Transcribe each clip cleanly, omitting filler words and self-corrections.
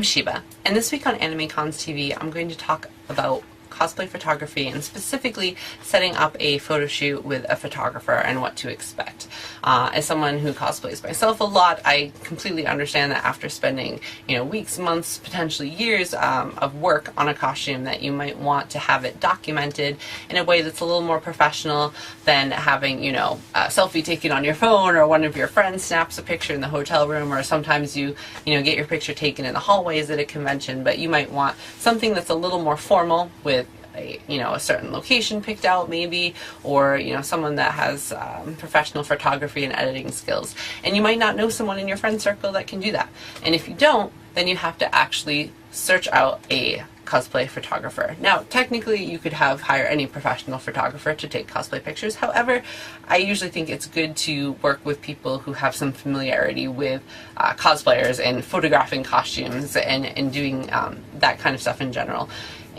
Shiva, and this week on AnimeCons TV I'm going to talk about cosplay photography and specifically setting up a photo shoot with a photographer and what to expect. As someone who cosplays myself a lot, I completely understand that after spending weeks, months, potentially years of work on a costume, that you might want to have it documented in a way that's a little more professional than having a selfie taken on your phone, or one of your friends snaps a picture in the hotel room, or sometimes you get your picture taken in the hallways at a convention. But you might want something that's a little more formal with a certain location picked out maybe, or someone that has professional photography and editing skills. And you might not know someone in your friend circle that can do that. And if you don't, then you have to actually search out a cosplay photographer. Now, technically you could hire any professional photographer to take cosplay pictures. However, I usually think it's good to work with people who have some familiarity with cosplayers and photographing costumes and doing that kind of stuff in general.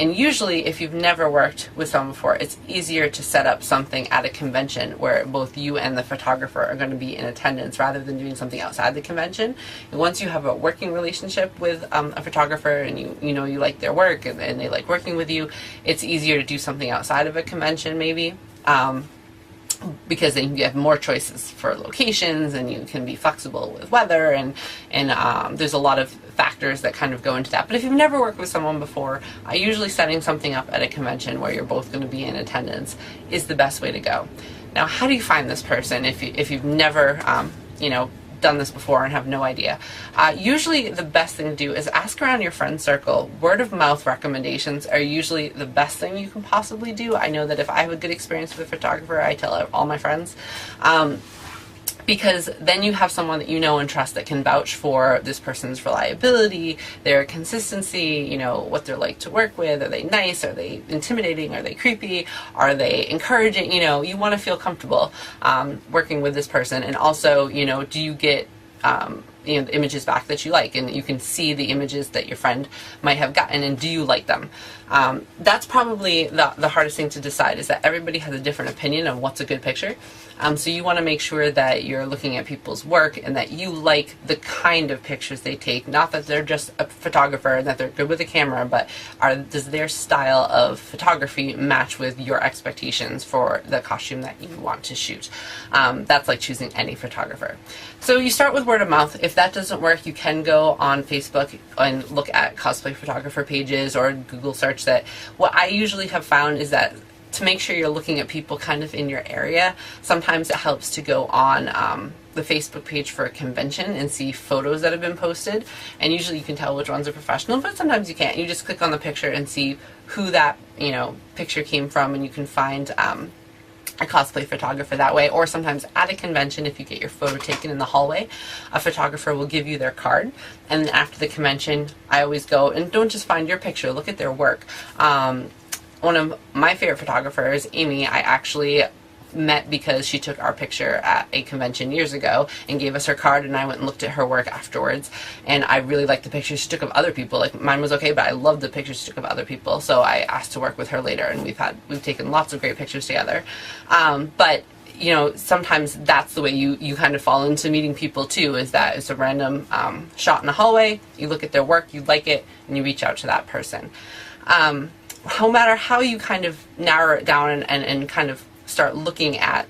And usually, if you've never worked with someone before, it's easier to set up something at a convention where both you and the photographer are going to be in attendance, rather than doing something outside the convention. And once you have a working relationship with a photographer, and you like their work and they like working with you, it's easier to do something outside of a convention maybe. Because then you have more choices for locations, and you can be flexible with weather, and there's a lot of factors that kind of go into that. But if you've never worked with someone before, usually setting something up at a convention where you're both going to be in attendance is the best way to go. Now, how do you find this person if you've never done this before and have no idea? Usually the best thing to do is ask around your friend circle. Word of mouth recommendations are usually the best thing you can possibly do. I know that if I have a good experience with a photographer, I tell all my friends. Because then you have someone that you know and trust that can vouch for this person's reliability, their consistency, what they're like to work with. Are they nice? Are they intimidating? Are they creepy? Are they encouraging? You want to feel comfortable working with this person. And also, do you get the images back that you like, and you can see the images that your friend might have gotten, and do you like them? That's probably the hardest thing to decide, is that everybody has a different opinion of what's a good picture. So you want to make sure that you're looking at people's work and that you like the kind of pictures they take. Not that they're just a photographer and that they're good with a camera, but does their style of photography match with your expectations for the costume that you want to shoot? That's like choosing any photographer. So you start with word of mouth. If that doesn't work, you can go on Facebook and look at cosplay photographer pages, or Google search that. What I usually have found is that to make sure you're looking at people kind of in your area, sometimes it helps to go on the Facebook page for a convention and see photos that have been posted. And usually you can tell which ones are professional, but sometimes you can't. You just click on the picture and see who that picture came from, and you can find a cosplay photographer that way. Or sometimes at a convention, if you get your photo taken in the hallway, a photographer will give you their card. And then after the convention, I always go, and don't just find your picture, look at their work. One of my favorite photographers, Amy, I actually met because she took our picture at a convention years ago and gave us her card, and I went and looked at her work afterwards, and I really liked the pictures she took of other people. Like, mine was okay, but I loved the pictures she took of other people, so I asked to work with her later, and we've taken lots of great pictures together. But sometimes that's the way you kind of fall into meeting people too, is that it's a random shot in the hallway, you look at their work, you like it, and you reach out to that person. No matter how you kind of narrow it down and kind of start looking at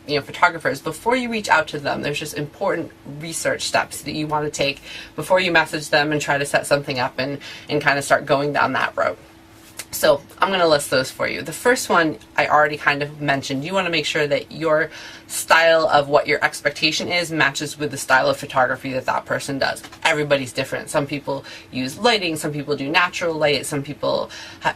photographers, before you reach out to them, there's just important research steps that you want to take before you message them and try to set something up and kind of start going down that road. So I'm going to list those for you. The first one I already kind of mentioned. You want to make sure that your style of what your expectation is matches with the style of photography that person does. Everybody's different. Some people use lighting, some people do natural light, some people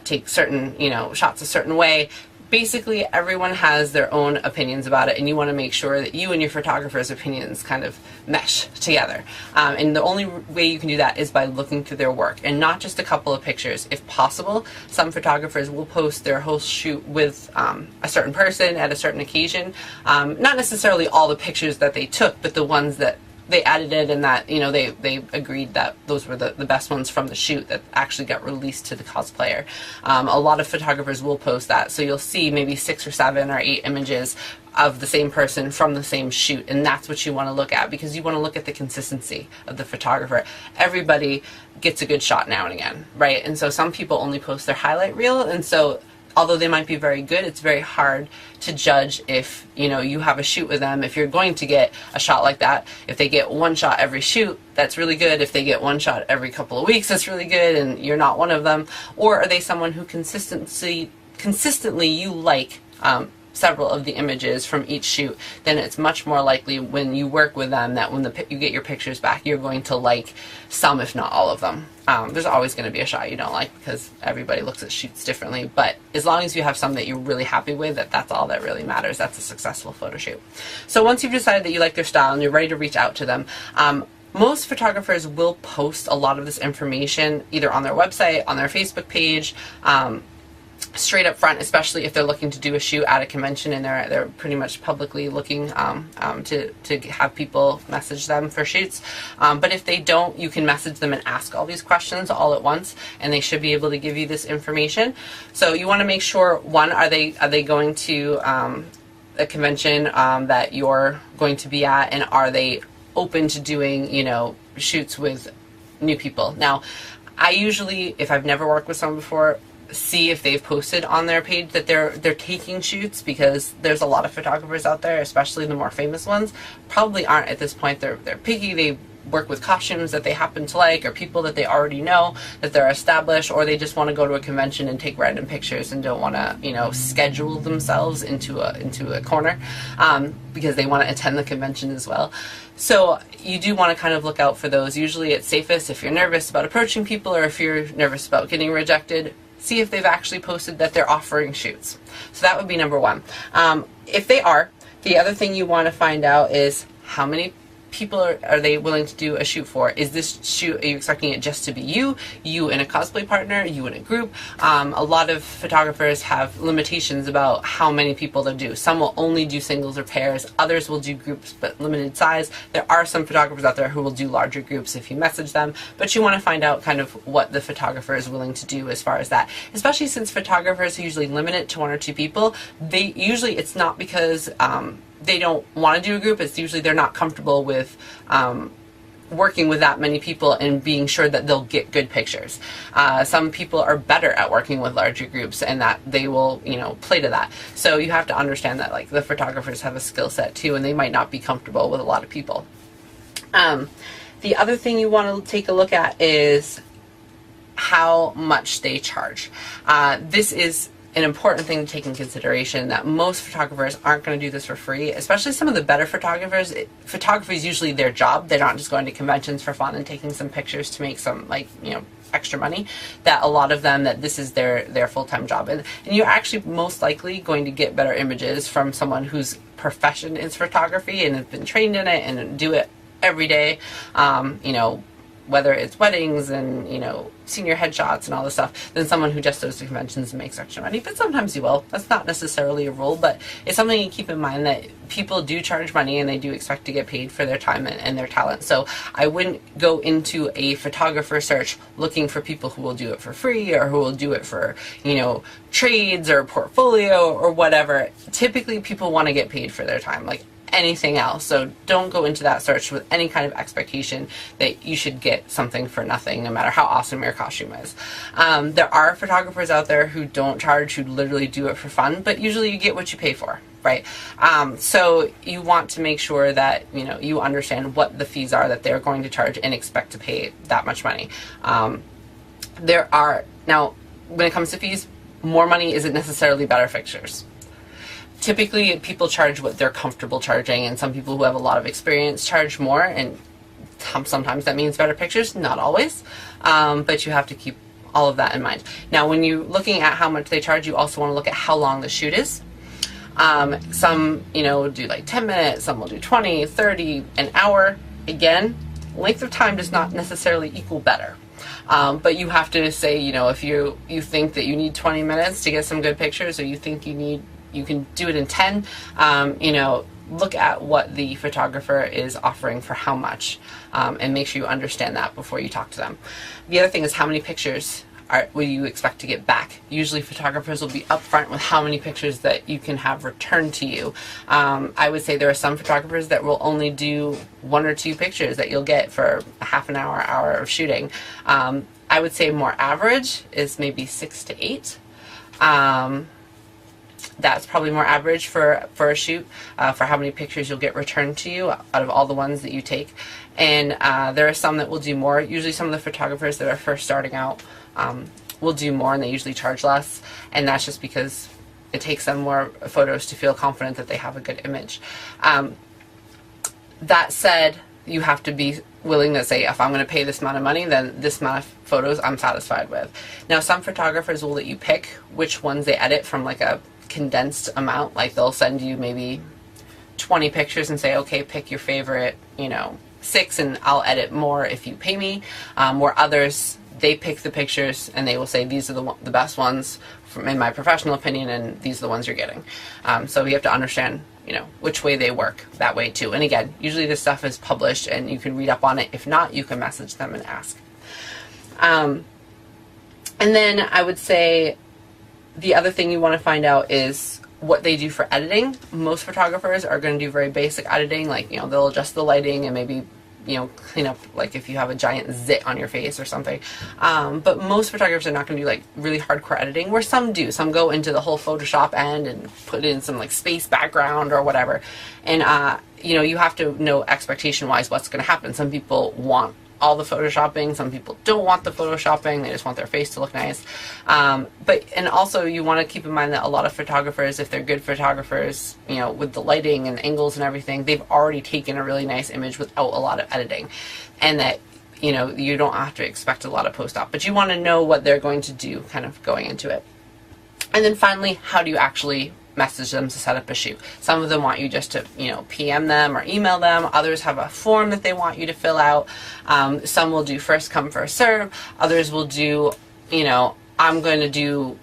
take certain shots a certain way. Basically, everyone has their own opinions about it, and you want to make sure that you and your photographer's opinions kind of mesh together. And the only way you can do that is by looking through their work, and not just a couple of pictures. If possible, some photographers will post their whole shoot with a certain person at a certain occasion. Not necessarily all the pictures that they took, but the ones that they edited and that, you know, they agreed that those were the best ones from the shoot that actually got released to the cosplayer. A lot of photographers will post that, so you'll see maybe 6 or 7 or 8 images of the same person from the same shoot, and that's what you want to look at, because you want to look at the consistency of the photographer. Everybody gets a good shot now and again, right? And so some people only post their highlight reel, and so although they might be very good, it's very hard to judge if, you know, you have a shoot with them, if you're going to get a shot like that. If they get one shot every shoot, that's really good. If they get one shot every couple of weeks, that's really good, and you're not one of them. Or are they someone who consistently you like several of the images from each shoot? Then it's much more likely when you work with them that when you get your pictures back, you're going to like some, if not all of them. There's always going to be a shot you don't like, because everybody looks at shoots differently, but as long as you have some that you're really happy with, that's all that really matters. That's a successful photo shoot. So once you've decided that you like their style and you're ready to reach out to them, most photographers will post a lot of this information either on their website, on their Facebook page, straight up front, especially if they're looking to do a shoot at a convention and they're pretty much publicly looking to have people message them for shoots. But if they don't, you can message them and ask all these questions all at once, and they should be able to give you this information. So you want to make sure, one, are they going to a convention that you're going to be at, and are they open to doing, you know, shoots with new people? Now, I usually, if I've never worked with someone before, see if they've posted on their page that they're taking shoots, because there's a lot of photographers out there, especially the more famous ones, probably aren't at this point. They're picky. They work with costumes that they happen to like, or people that they already know that they're established, or they just want to go to a convention and take random pictures and don't want to, you know, schedule themselves into a corner because they want to attend the convention as well. So you do want to kind of look out for those. Usually it's safest if you're nervous about approaching people, or if you're nervous about getting rejected, see if they've actually posted that they're offering shoots. So that would be number one. If they are, the other thing you want to find out is how many people are they willing to do a shoot for? Is this shoot, are you expecting it just to be you and a cosplay partner, you and a group? A lot of photographers have limitations about how many people they'll do. Some will only do singles or pairs, others will do groups but limited size. There are some photographers out there who will do larger groups if you message them, but you want to find out kind of what the photographer is willing to do as far as that. Especially since photographers usually limit it to 1 or 2 people. It's not because they don't want to do a group, it's usually they're not comfortable with working with that many people and being sure that they'll get good pictures. Some people are better at working with larger groups, and that they will, you know, play to that. So you have to understand that, like, the photographers have a skill set too, and they might not be comfortable with a lot of people. The other thing you want to take a look at is how much they charge. This is an important thing to take in consideration, that most photographers aren't going to do this for free, especially some of the better photographers. Photography is usually their job. They're not just going to conventions for fun and taking some pictures to make some, like, you know, extra money. That a lot of them, that this is their full-time job, and you're actually most likely going to get better images from someone whose profession is photography and has been trained in it and do it every day. You know, whether it's weddings and, you know, senior headshots and all this stuff, than someone who just goes to conventions and makes extra money. But sometimes you will. That's not necessarily a rule, but it's something you keep in mind, that people do charge money and they do expect to get paid for their time and their talent. So I wouldn't go into a photographer search looking for people who will do it for free, or who will do it for, you know, trades or portfolio or whatever. Typically people want to get paid for their time, like anything else. So don't go into that search with any kind of expectation that you should get something for nothing, no matter how awesome your costume is. There are photographers out there who don't charge, who literally do it for fun, but usually you get what you pay for, right? So you want to make sure that, you know, you understand what the fees are that they're going to charge and expect to pay that much money. Now, when it comes to fees, more money isn't necessarily better pictures. Typically, people charge what they're comfortable charging, and some people who have a lot of experience charge more, and sometimes that means better pictures, not always, but you have to keep all of that in mind. Now, when you're looking at how much they charge, you also want to look at how long the shoot is. Some, you know, do like 10 minutes, some will do 20, 30, an hour. Again, length of time does not necessarily equal better. But you have to say, you know, if you think that you need 20 minutes to get some good pictures, or you think you can do it in 10, you know, look at what the photographer is offering for how much, and make sure you understand that before you talk to them. The other thing is, how many pictures will you expect to get back? Usually photographers will be upfront with how many pictures that you can have returned to you. I would say there are some photographers that will only do 1 or 2 pictures that you'll get for a half an hour of shooting. I would say more average is maybe 6 to 8. That's probably more average for a shoot, for how many pictures you'll get returned to you out of all the ones that you take. And there are some that will do more. Usually some of the photographers that are first starting out will do more, and they usually charge less, and that's just because it takes them more photos to feel confident that they have a good image. That said, you have to be willing to say, if I'm going to pay this amount of money, then this amount of photos I'm satisfied with. Now, some photographers will let you pick which ones they edit from like a condensed amount. Like they'll send you maybe 20 pictures and say, okay, pick your favorite, 6, and I'll edit more if you pay me. Or others, they pick the pictures and they will say, these are the best ones in my professional opinion, and these are the ones you're getting. So you have to understand, which way they work that way too. And again, usually this stuff is published and you can read up on it. If not, you can message them and ask. And then I would say the other thing you want to find out is what they do for editing. Most photographers are going to do very basic editing, like, they'll adjust the lighting and maybe, clean up, like if you have a giant zit on your face or something. But most photographers are not going to do like really hardcore editing, where some do. Some go into the whole Photoshop end and put in some like space background or whatever. And, you have to know expectation-wise what's going to happen. Some people want all the photoshopping, some people don't want the photoshopping, they just want their face to look nice. And also you want to keep in mind that a lot of photographers, if they're good photographers, with the lighting and angles and everything, they've already taken a really nice image without a lot of editing. And that, you don't have to expect a lot of post-op, but you want to know what they're going to do kind of going into it. And then finally, how do you actually message them to set up a shoot? Some of them want you just to, PM them or email them. Others have a form that they want you to fill out. Some will do first come, first serve. Others will do, I'm going to do,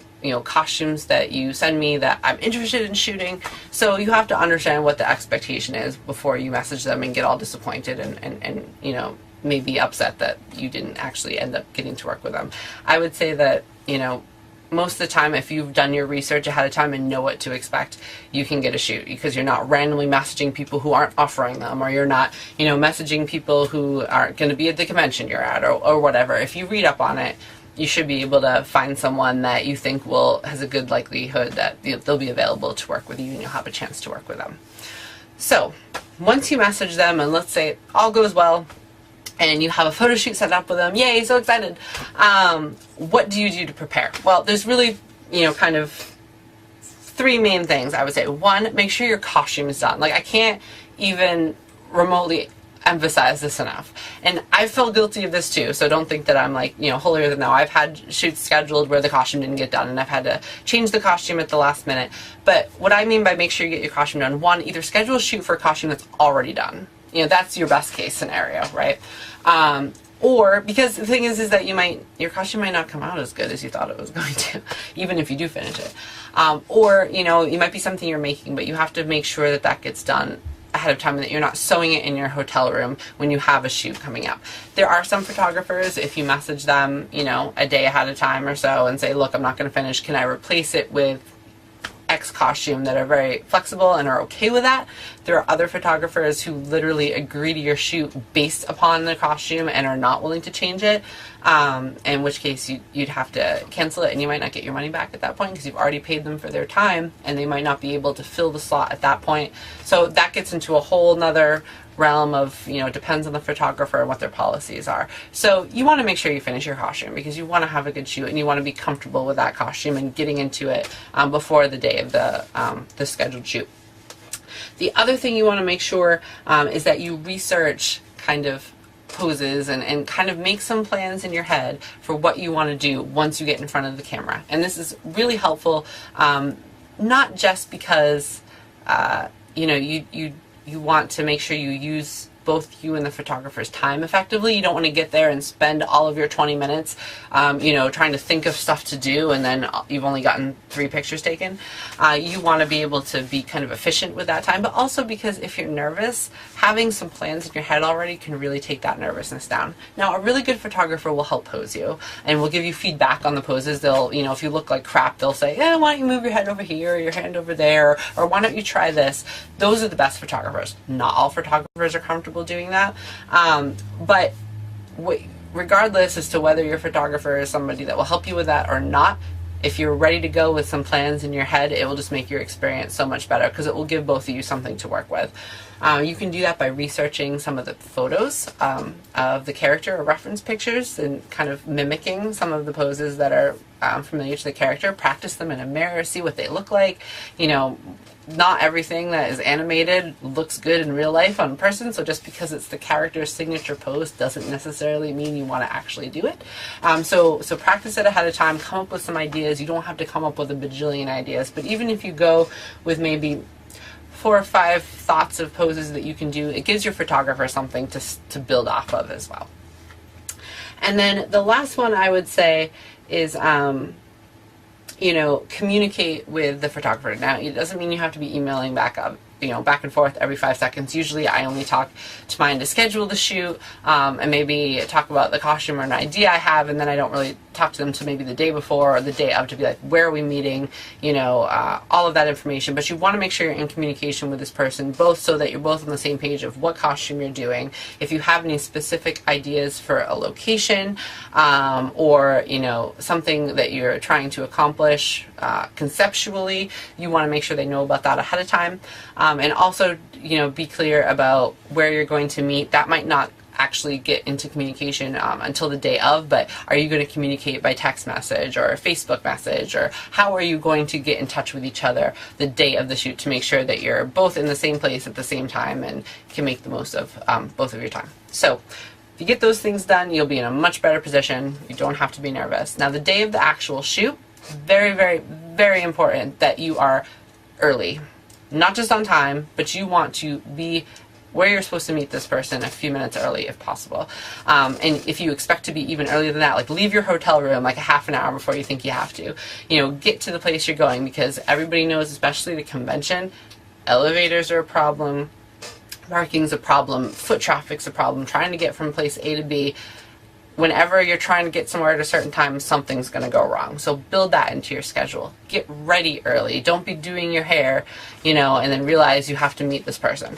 costumes that you send me that I'm interested in shooting. So you have to understand what the expectation is before you message them and get all disappointed and maybe upset that you didn't actually end up getting to work with them. I would say that, most of the time, if you've done your research ahead of time and know what to expect, you can get a shoot, because you're not randomly messaging people who aren't offering them, or you're not, messaging people who aren't going to be at the convention you're at, or whatever. If you read up on it, you should be able to find someone that you think has a good likelihood that they'll be available to work with you, and you'll have a chance to work with them. So once you message them, and let's say all goes well, and you have a photo shoot set up with them, yay, so excited. What do you do to prepare? Well, there's really, kind of 3 main things I would say. 1, make sure your costume is done. Like, I can't even remotely emphasize this enough. And I feel guilty of this too, so don't think that I'm like, holier than thou. I've had shoots scheduled where the costume didn't get done, and I've had to change the costume at the last minute. But what I mean by make sure you get your costume done, 1, either schedule a shoot for a costume that's already done. That's your best case scenario, right? Or, because the thing is that your costume might not come out as good as you thought it was going to, even if you do finish it. Or, it might be something you're making, but you have to make sure that that gets done ahead of time, and that you're not sewing it in your hotel room when you have a shoot coming up. There are some photographers, if you message them, a day ahead of time or so and say, look, I'm not going to finish, can I replace it with X costume, that are very flexible and are okay with that. There are other photographers who literally agree to your shoot based upon the costume and are not willing to change it, in which case you'd have to cancel it, and you might not get your money back at that point because you've already paid them for their time, and they might not be able to fill the slot at that point. So that gets into a whole nother realm of, it depends on the photographer and what their policies are. So you want to make sure you finish your costume, because you want to have a good shoot and you want to be comfortable with that costume and getting into it before the day of the scheduled shoot. The other thing you want to make sure is that you research kind of poses and kind of make some plans in your head for what you want to do once you get in front of the camera. And this is really helpful, not just because you want to make sure you use both you and the photographer's time effectively. You don't want to get there and spend all of your 20 minutes, you know, trying to think of stuff to do, and then you've only gotten 3 pictures taken. You want to be able to be kind of efficient with that time, but also because if you're nervous, having some plans in your head already can really take that nervousness down. Now, a really good photographer will help pose you and will give you feedback on the poses. They'll, you know, if you look like crap, they'll say, yeah, why don't you move your head over here, or your hand over there, or why don't you try this? Those are the best photographers. Not all photographers are comfortable doing that, but regardless as to whether your photographer is somebody that will help you with that or not, if you're ready to go with some plans in your head, it will just make your experience so much better because it will give both of you something to work with. You can do that by researching some of the photos of the character or reference pictures and kind of mimicking some of the poses that are familiar to the character. Practice them in a mirror, see what they look like. You know, not everything that is animated looks good in real life on a person, so just because it's the character's signature pose doesn't necessarily mean you want to actually do it. So practice it ahead of time, come up with some ideas. You don't have to come up with a bajillion ideas, but even if you go with maybe 4 or 5 thoughts of poses that you can do, it gives your photographer something to build off of as well. And then the last one I would say is you know, communicate with the photographer. Now, it doesn't mean you have to be emailing back up, you know, back and forth every 5 seconds. Usually I only talk to mine to schedule the shoot, and maybe talk about the costume or an idea I have, and then I don't really talk to them to maybe the day before or the day of to be like, where are we meeting, you know, all of that information. But you want to make sure you're in communication with this person, both so that you're both on the same page of what costume you're doing. If you have any specific ideas for a location, or, you know, something that you're trying to accomplish conceptually, you want to make sure they know about that ahead of time. And also, you know, be clear about where you're going to meet. That might not actually get into communication until the day of, but are you going to communicate by text message or a Facebook message, or how are you going to get in touch with each other the day of the shoot to make sure that you're both in the same place at the same time and can make the most of both of your time? So if you get those things done, you'll be in a much better position. You don't have to be nervous. Now, the day of the actual shoot, very, very, very important that you are early. Not just on time, but you want to be where you're supposed to meet this person a few minutes early if possible. And if you expect to be even earlier than that, like leave your hotel room like a half an hour before you think you have to. You know, get to the place you're going, because everybody knows, especially the convention, elevators are a problem, parking's a problem, foot traffic's a problem, trying to get from place A to B. Whenever you're trying to get somewhere at a certain time, something's going to go wrong. So build that into your schedule. Get ready early. Don't be doing your hair, you know, and then realize you have to meet this person.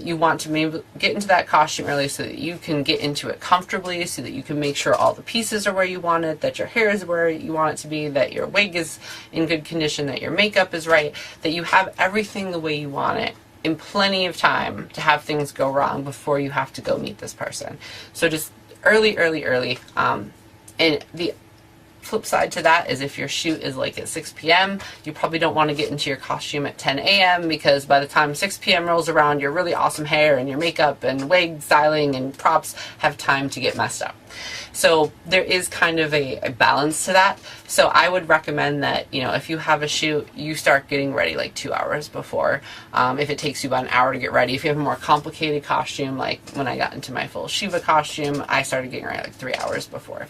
You want to maybe get into that costume early so that you can get into it comfortably, so that you can make sure all the pieces are where you want it, that your hair is where you want it to be, that your wig is in good condition, that your makeup is right, that you have everything the way you want it in plenty of time to have things go wrong before you have to go meet this person. So just early. And the flip side to that is if your shoot is like at 6 p.m., you probably don't want to get into your costume at 10 a.m. because by the time 6 p.m. rolls around, your really awesome hair and your makeup and wig styling and props have time to get messed up. So there is kind of a balance to that. So I would recommend that, you know, if you have a shoot, you start getting ready like 2 hours before. If it takes you about an hour to get ready. If you have a more complicated costume, like when I got into my full Shiva costume, I started getting ready like 3 hours before.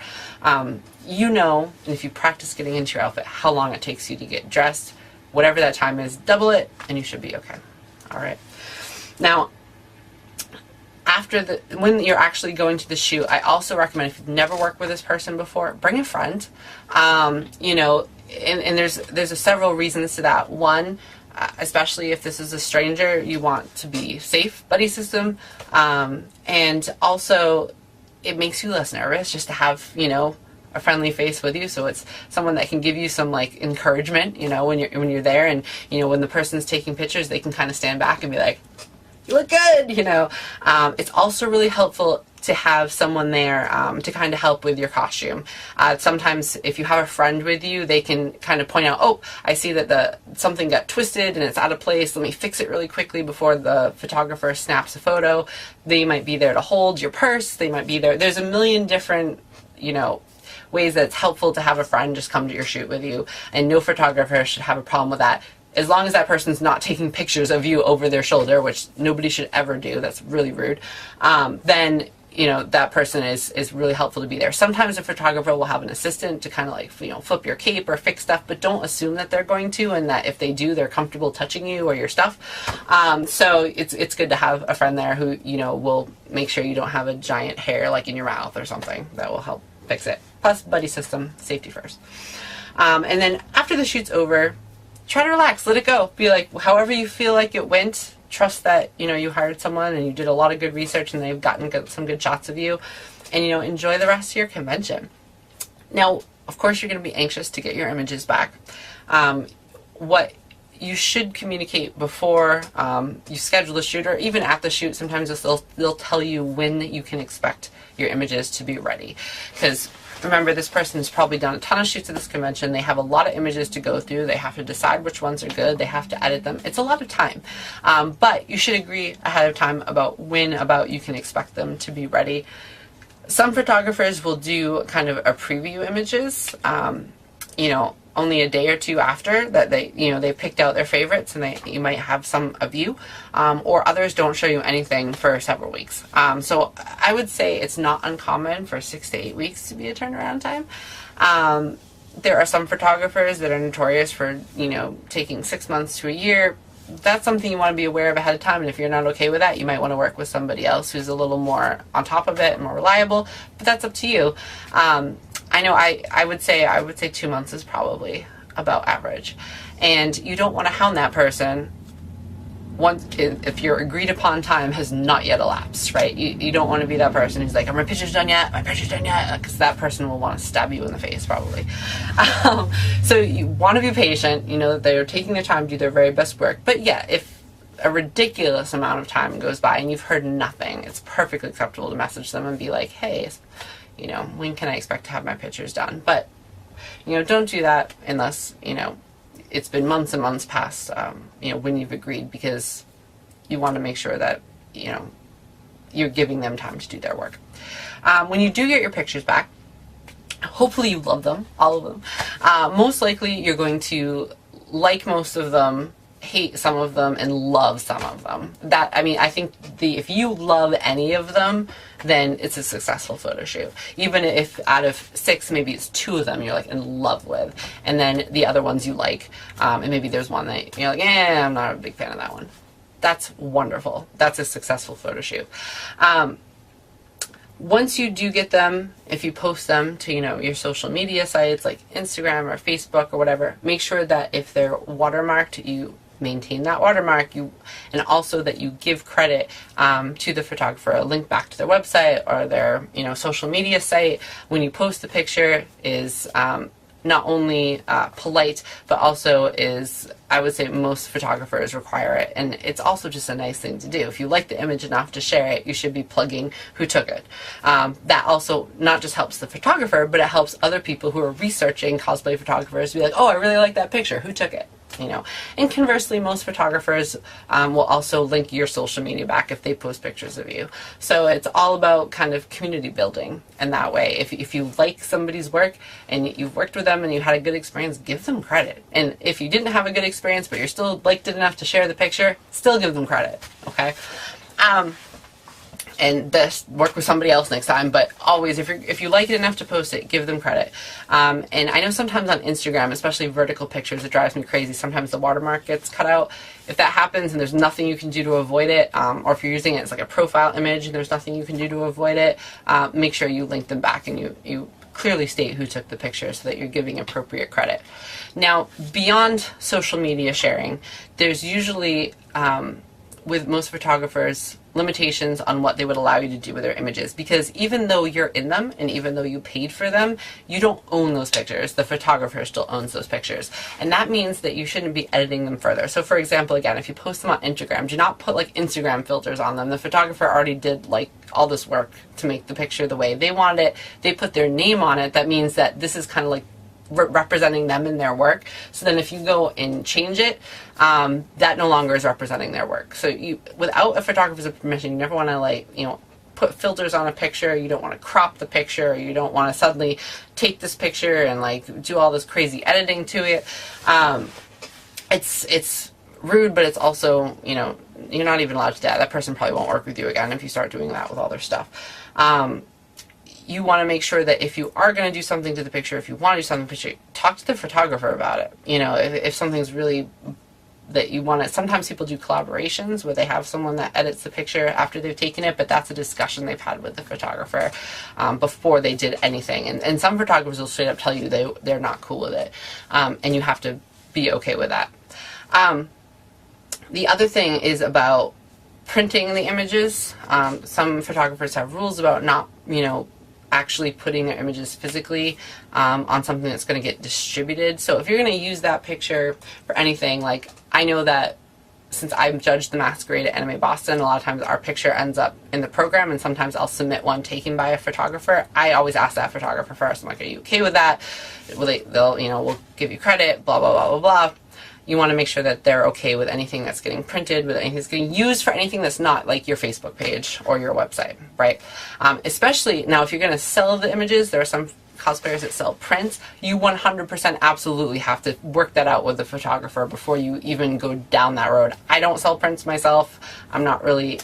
You know, and if you practice getting into your outfit, how long it takes you to get dressed. Whatever that time is, double it, and you should be okay. All right. Now, when you're actually going to the shoot, I also recommend, if you've never worked with this person before, bring a friend. You know, and there's several reasons to that. One, especially if this is a stranger, you want to be safe, buddy system, and also it makes you less nervous just to have, you know, a friendly face with you. So it's someone that can give you some like encouragement, you know, when you're there, and you know, when the person's taking pictures, they can kind of stand back and be like, you look good, you know. It's also really helpful to have someone there to kind of help with your costume. Sometimes if you have a friend with you, they can kind of point out, oh, I see that something got twisted and it's out of place. Let me fix it really quickly before the photographer snaps a photo. They might be there to hold your purse. They might be there. There's a million different, you know, ways that it's helpful to have a friend just come to your shoot with you, and no photographer should have a problem with that. as long as that person's not taking pictures of you over their shoulder, which nobody should ever do, that's really rude, then, you know, that person is really helpful to be there. Sometimes a photographer will have an assistant to kind of like, you know, flip your cape or fix stuff, but don't assume that they're going to, and that if they do, they're comfortable touching you or your stuff. So it's good to have a friend there who, you know, will make sure you don't have a giant hair like in your mouth or something. That will help fix it. Plus, buddy system, safety first. And then after the shoot's over, try to relax, let it go. Be like, however you feel like it went, trust that, you know, you hired someone and you did a lot of good research and they've gotten some good shots of you, and, you know, enjoy the rest of your convention. Now, of course, you're going to be anxious to get your images back. What you should communicate before you schedule the shoot, or even at the shoot, sometimes they'll tell you when you can expect your images to be ready. Because remember, this person's probably done a ton of shoots at this convention. They have a lot of images to go through. They have to decide which ones are good. They have to edit them. It's a lot of time. But you should agree ahead of time about when you can expect them to be ready. Some photographers will do kind of a preview images, you know, only a day or two after that they picked out their favorites, and you might have some of you, or others don't show you anything for several weeks. So I would say it's not uncommon for 6 to 8 weeks to be a turnaround time. There are some photographers that are notorious for, you know, taking 6 months to a year. That's something you want to be aware of ahead of time, and if you're not okay with that, you might want to work with somebody else who's a little more on top of it and more reliable, but that's up to you. I know I would say 2 months is probably about average, and you don't want to hound that person once if your agreed upon time has not yet elapsed, right? You don't want to be that person who's like, are my pictures done yet? My picture's done yet? Because that person will want to stab you in the face probably. So you want to be patient. You know that they're taking their time to do their very best work. But yeah, if a ridiculous amount of time goes by and you've heard nothing, it's perfectly acceptable to message them and be like, hey, you know, when can I expect to have my pictures done? But, you know, don't do that unless, you know, it's been months and months past, you know, when you've agreed, because you want to make sure that, you know, you're giving them time to do their work. When you do get your pictures back, hopefully you love them, all of them. Most likely you're going to like most of them, hate some of them, and love some of them. I think if you love any of them, then it's a successful photo shoot. Even if out of 6, maybe it's 2 of them you're like in love with, and then the other ones you like, and maybe there's one that you're like, I'm not a big fan of that one. That's wonderful. That's a successful photo shoot. Once you do get them, if you post them to, you know, your social media sites like Instagram or Facebook or whatever, make sure that if they're watermarked, you maintain that watermark, and also that you give credit to the photographer. A link back to their website or their, you know, social media site when you post the picture is not only polite, but also is, I would say, most photographers require it, and it's also just a nice thing to do. If you like the image enough to share it, you should be plugging who took it. That also not just helps the photographer, but it helps other people who are researching cosplay photographers to be like, oh, I really like that picture, who took it? You know, and conversely, most photographers will also link your social media back if they post pictures of you. So it's all about kind of community building, and that way, if you like somebody's work and you've worked with them and you had a good experience, give them credit. And if you didn't have a good experience but you're still liked it enough to share the picture, still give them credit, okay? And best work with somebody else next time, but always, if you like it enough to post it, give them credit. And I know sometimes on Instagram, especially vertical pictures, it drives me crazy. Sometimes the watermark gets cut out. If that happens and there's nothing you can do to avoid it, or if you're using it as like a profile image and there's nothing you can do to avoid it, make sure you link them back and you clearly state who took the picture so that you're giving appropriate credit. Now, beyond social media sharing, there's usually, with most photographers, limitations on what they would allow you to do with their images, because even though you're in them and even though you paid for them, you don't own those pictures. The photographer still owns those pictures, and that means that you shouldn't be editing them further. So for example, again, if you post them on Instagram, do not put like Instagram filters on them. The photographer already did like all this work to make the picture the way they wanted it. They put their name on it. That means that this is kind of like representing them in their work. So then if you go and change it, that no longer is representing their work. So without a photographer's permission, you never want to, like, you know, put filters on a picture. You don't want to crop the picture. You don't want to suddenly take this picture and like do all this crazy editing to it. it's rude, but it's also, you know, you're not even allowed to do that. That person probably won't work with you again if you start doing that with all their stuff. You want to make sure that if you are going to do something to the picture, if you want to do something to the picture, talk to the photographer about it. You know, if something's really that you want to, sometimes people do collaborations where they have someone that edits the picture after they've taken it, but that's a discussion they've had with the photographer before they did anything. And some photographers will straight up tell you they're not cool with it, and you have to be okay with that. The other thing is about printing the images. Some photographers have rules about not, you know, actually putting their images physically on something that's going to get distributed. So if you're going to use that picture for anything, like I know that since I've judged the masquerade at Anime Boston, a lot of times our picture ends up in the program, and sometimes I'll submit one taken by a photographer. I always ask that photographer first. I'm like, are you okay with that? They'll, you know, we'll give you credit, blah, blah, blah, blah, blah. You want to make sure that they're okay with anything that's getting printed, with anything that's getting used for anything that's not like your Facebook page or your website, right? Especially now, if you're going to sell the images, there are some cosplayers that sell prints. You 100% absolutely have to work that out with the photographer before you even go down that road. I don't sell prints myself. I'm not really,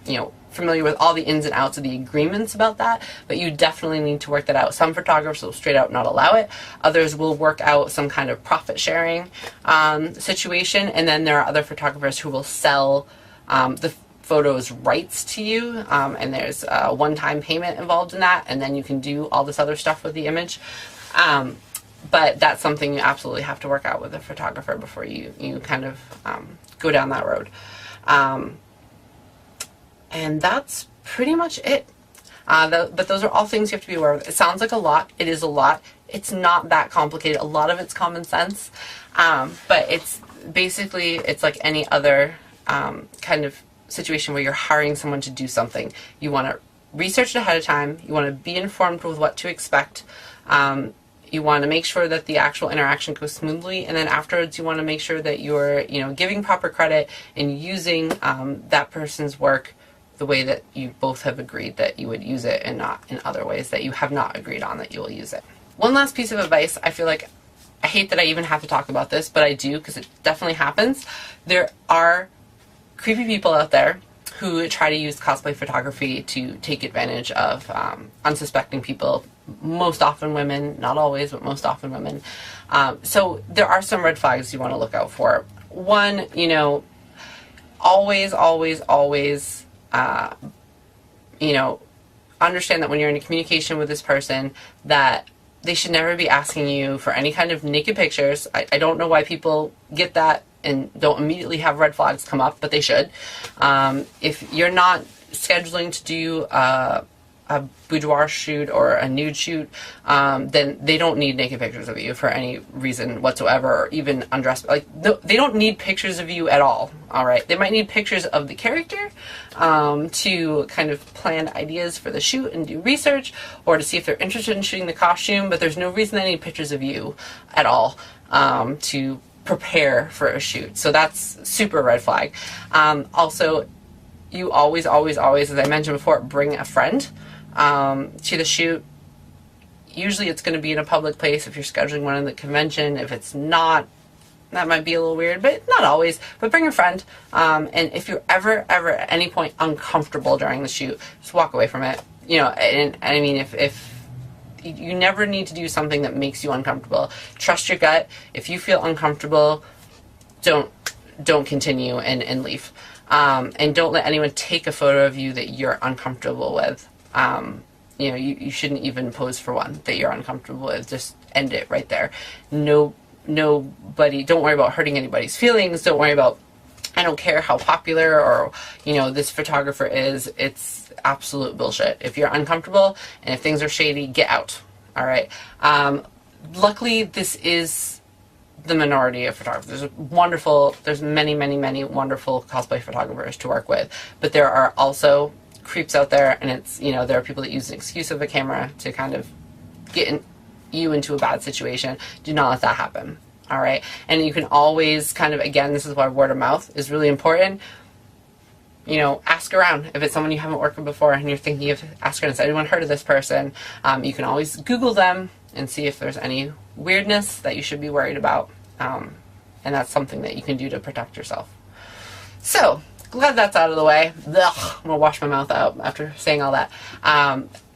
you know, familiar with all the ins and outs of the agreements about that, but you definitely need to work that out. Some photographers will straight out not allow it. Others will work out some kind of profit sharing situation, and then there are other photographers who will sell the photos rights to you, and there's a one-time payment involved in that, and then you can do all this other stuff with the image. But that's something you absolutely have to work out with a photographer before you kind of go down that road. And that's pretty much it. But those are all things you have to be aware of. It sounds like a lot. It is a lot. It's not that complicated. A lot of it's common sense. But it's basically, it's like any other kind of situation where you're hiring someone to do something. You want to research it ahead of time. You want to be informed with what to expect. You want to make sure that the actual interaction goes smoothly, and then afterwards you want to make sure that you're, you know, giving proper credit and using that person's work the way that you both have agreed that you would use it, and not in other ways that you have not agreed on that you will use it. One last piece of advice, I feel like, I hate that I even have to talk about this, but I do because it definitely happens. There are creepy people out there who try to use cosplay photography to take advantage of unsuspecting people, most often women, not always, but most often women. So there are some red flags you want to look out for. One, you know, always, you know, understand that when you're in a communication with this person, that they should never be asking you for any kind of naked pictures. I don't know why people get that and don't immediately have red flags come up, but they should. If you're not scheduling to do a boudoir shoot or a nude shoot, then they don't need naked pictures of you for any reason whatsoever, or even undressed. Like, no, they don't need pictures of you at all. All right, they might need pictures of the character to kind of plan ideas for the shoot and do research, or to see if they're interested in shooting the costume. But there's no reason they need pictures of you at all to prepare for a shoot. So that's super red flag. Also, you always, as I mentioned before, bring a friend to the shoot. Usually it's going to be in a public place if you're scheduling one in the convention. If it's not, that might be a little weird, but not always. But bring a friend. And if you're ever at any point uncomfortable during the shoot, just walk away from it. You know, and I mean, if you never need to do something that makes you uncomfortable. Trust your gut. If you feel uncomfortable, don't continue and leave. And don't let anyone take a photo of you that you're uncomfortable with. You know, you shouldn't even pose for one that you're uncomfortable with. Just end it right there. Nobody, don't worry about hurting anybody's feelings. Don't worry about, I don't care how popular or, you know, this photographer is. It's absolute bullshit. If you're uncomfortable and if things are shady, get out. All right. Luckily, this is the minority of photographers. There's many wonderful cosplay photographers to work with, but there are also creeps out there, and it's, you know, there are people that use an excuse of a camera to kind of get you into a bad situation. Do not let that happen. All right. And you can always kind of, again, this is why word of mouth is really important. You know, ask around. If it's someone you haven't worked with before and you're thinking of asking, has anyone heard of this person? You can always Google them and see if there's any weirdness that you should be worried about. and that's something that you can do to protect yourself. So, glad that's out of the way. Ugh, I'm gonna wash my mouth out after saying all that.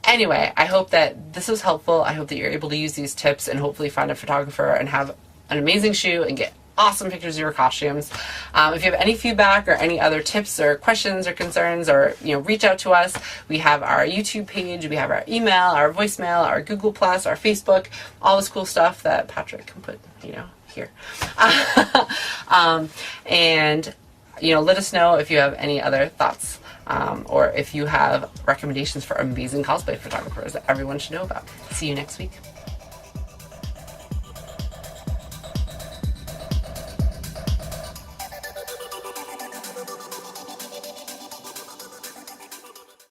Anyway, I hope that this was helpful. I hope that you're able to use these tips and hopefully find a photographer and have an amazing shoot and get awesome pictures of your costumes. If you have any feedback or any other tips or questions or concerns, or reach out to us. We have our YouTube page, we have our email, our voicemail, our Google Plus, our Facebook, all this cool stuff that Patrick can put here. And let us know if you have any other thoughts, or if you have recommendations for amazing cosplay photographers that everyone should know about. See you next week.